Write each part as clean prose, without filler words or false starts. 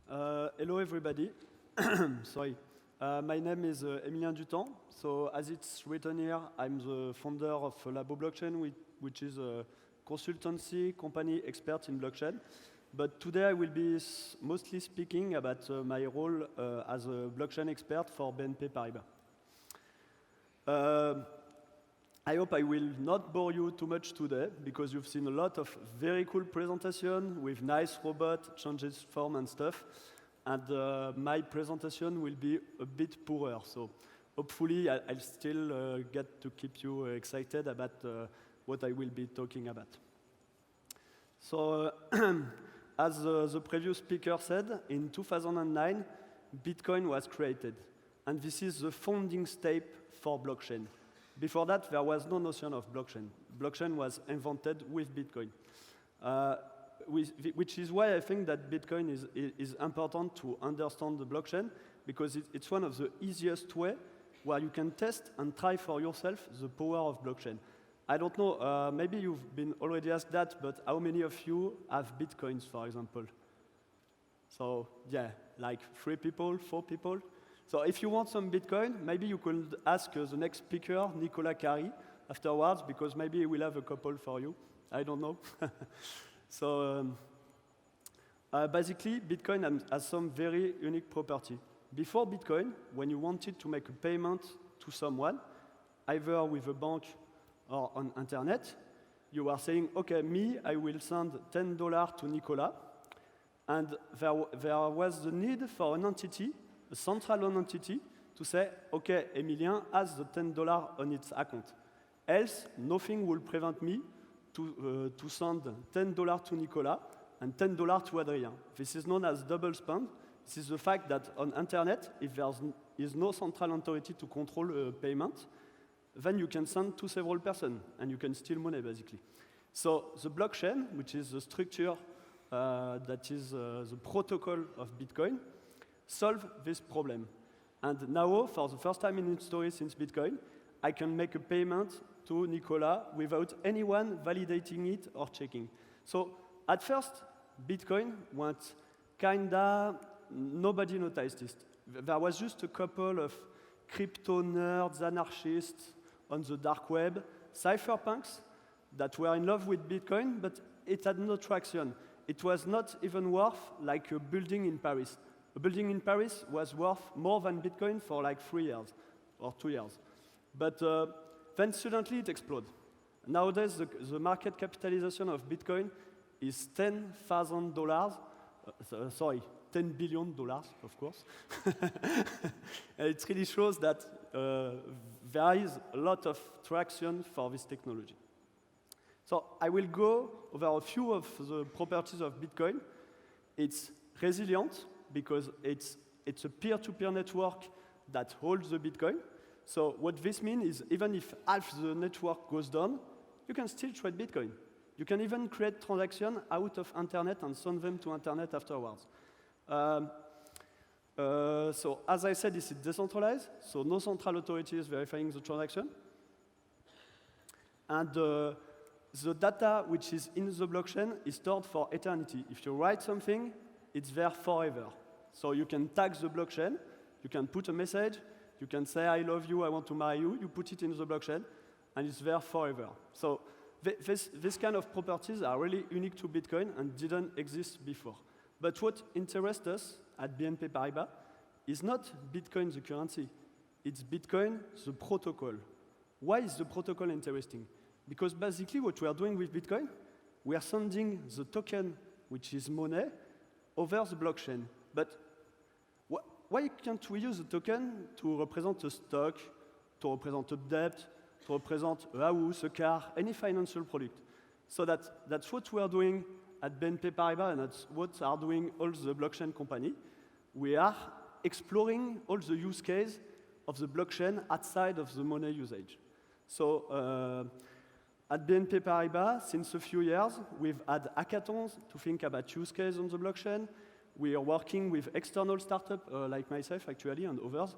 Hello, everybody. Sorry. My name is Emilien Dutan. So, as it's written here, I'm the founder of Labo Blockchain, which is a consultancy company expert in blockchain. But today I will be mostly speaking about my role as a blockchain expert for BNP Paribas. I hope I will not bore you too much today, because you've seen a lot of very cool presentation with nice robot, changes form and stuff. And my presentation will be a bit poorer. So hopefully I'll still get to keep you excited about what I will be talking about. So as the previous speaker said, in 2009, Bitcoin was created. And this is the founding step for blockchain. Before that, there was no notion of blockchain. Blockchain was invented with Bitcoin, which is why I think that Bitcoin is important to understand the blockchain, because it's one of the easiest way where you can test and try for yourself the power of blockchain. I don't know, maybe you've been already asked that, but how many of you have Bitcoins, for example? So yeah, like 3 people, 4 people. So if you want some Bitcoin, maybe you could ask the next speaker, Nicolas Cary, afterwards, because maybe he will have a couple for you. I don't know. So basically, Bitcoin has some very unique property. Before Bitcoin, when you wanted to make a payment to someone, either with a bank or on internet, you are saying, okay, I will send $10 to Nicolas, and there was the need for an entity, a central entity, to say, okay, Emilien has the $10 on its account. Else, nothing will prevent me to send $10 to Nicolas and $10 to Adrien. This is known as double spend. This is the fact that on internet, if there is no central authority to control payment, then you can send to several persons, and you can steal money, basically. So the blockchain, which is the structure that is the protocol of Bitcoin, solve this problem. And now, for the first time in history since Bitcoin, I can make a payment to Nicolas without anyone validating it or checking. So at first, Bitcoin went kinda, nobody noticed it. There was just a couple of crypto nerds, anarchists on the dark web, cypherpunks, that were in love with Bitcoin, but it had no traction. It was not even worth like a building in Paris. A building in Paris was worth more than Bitcoin for like 3 years or 2 years. But then suddenly it exploded. Nowadays, the market capitalization of Bitcoin is $10,000. Sorry, $10 billion, of course. It really shows that there is a lot of traction for this technology. So I will go over a few of the properties of Bitcoin. It's resilient, because it's a peer-to-peer network that holds the Bitcoin. So what this means is, even if half the network goes down, you can still trade Bitcoin. You can even create transactions out of internet and send them to internet afterwards. So as I said, it's decentralized, so no central authority is verifying the transaction. And the data which is in the blockchain is stored for eternity. If you write something, it's there forever. So you can tag the blockchain, you can put a message, you can say, I love you, I want to marry you, you put it in the blockchain, and it's there forever. So this kind of properties are really unique to Bitcoin and didn't exist before. But what interests us at BNP Paribas is not Bitcoin the currency, it's Bitcoin the protocol. Why is the protocol interesting? Because basically what we are doing with Bitcoin, we are sending the token, which is money, over the blockchain. But why can't we use a token to represent a stock, to represent a debt, to represent a house, a car, any financial product? So that's what we are doing at BNP Paribas, and that's what are doing all the blockchain company. We are exploring all the use case of the blockchain outside of the money usage. So at BNP Paribas, since a few years, we've had hackathons to think about use case on the blockchain. We are working with external startups, like myself, actually, and others,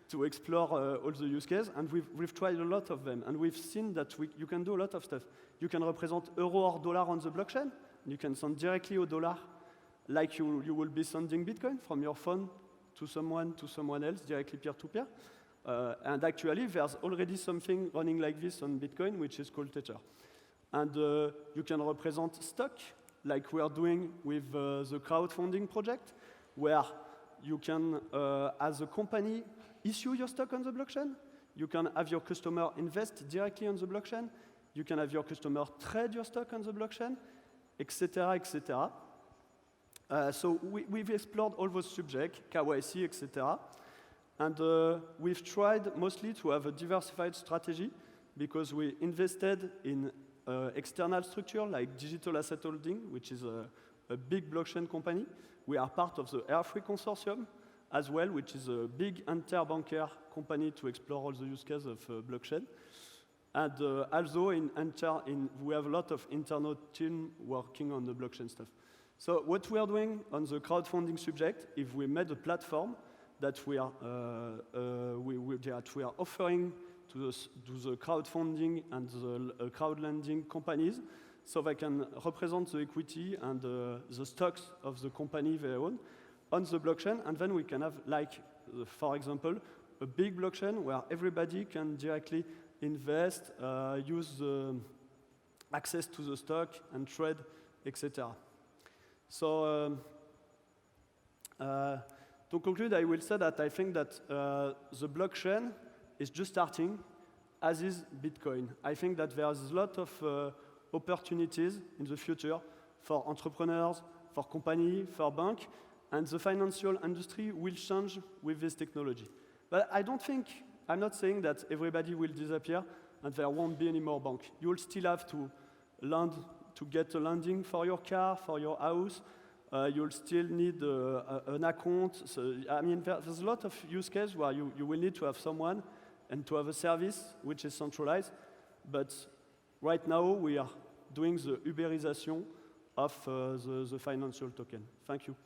to explore all the use cases. And we've tried a lot of them. And we've seen that you can do a lot of stuff. You can represent euro or dollar on the blockchain. You can send directly a dollar like you will be sending Bitcoin from your phone to someone else, directly peer-to-peer. And actually, there's already something running like this on Bitcoin, which is called Tether. And you can represent stock, like we are doing with the crowdfunding project, where you can, as a company, issue your stock on the blockchain. You can have your customer invest directly on the blockchain. You can have your customer trade your stock on the blockchain, etc., etc. So we've explored all those subjects, KYC, etc. And we've tried mostly to have a diversified strategy because we invested in external structure like Digital Asset Holding, which is a big blockchain company. We are part of the Airfree Consortium as well, which is a big interbanker company to explore all the use cases of blockchain. And also, we have a lot of internal team working on the blockchain stuff. So what we are doing on the crowdfunding subject, if we made a platform that we are offering to the crowdfunding and the crowdlending companies, so they can represent the equity and the stocks of the company they own on the blockchain, and then we can have, like, for example, a big blockchain where everybody can directly invest, use the access to the stock and trade, etc. So to conclude, I will say that I think that the blockchain is just starting, as is Bitcoin. I think that there's a lot of opportunities in the future for entrepreneurs, for companies, for banks, and the financial industry will change with this technology. But I'm not saying that everybody will disappear and there won't be any more banks. You'll still have to get a lending for your car, for your house. You'll still need an account. So, I mean, there's a lot of use cases where you will need to have someone and to have a service which is centralized. But right now, we are doing the Uberization of the financial token. Thank you.